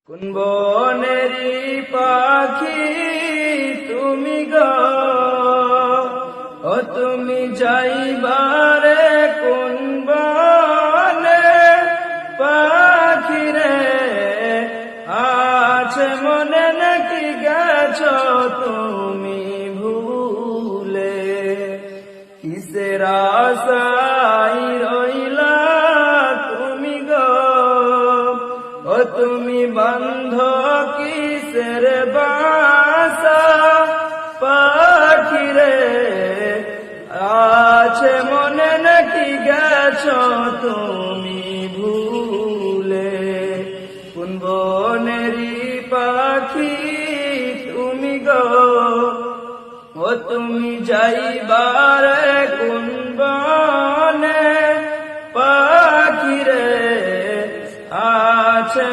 কোন বনেরি পাখি তুমি গো, ও তুমি যাইবারে কোন বনে পাখি রে, আছে মনে নাকি গেছো তুমি ভুলে? কিসের আশায় রইলা তুমি গো, ও তুমি বন্ধ কিসের বাসা পাখি রে, আছে মনে নাকি গেছো তুমি ভুলে? কোন বনেরি পাখি তুমি গো, ও তুমি যাইবারে কোন বনে পাখি রে, আছে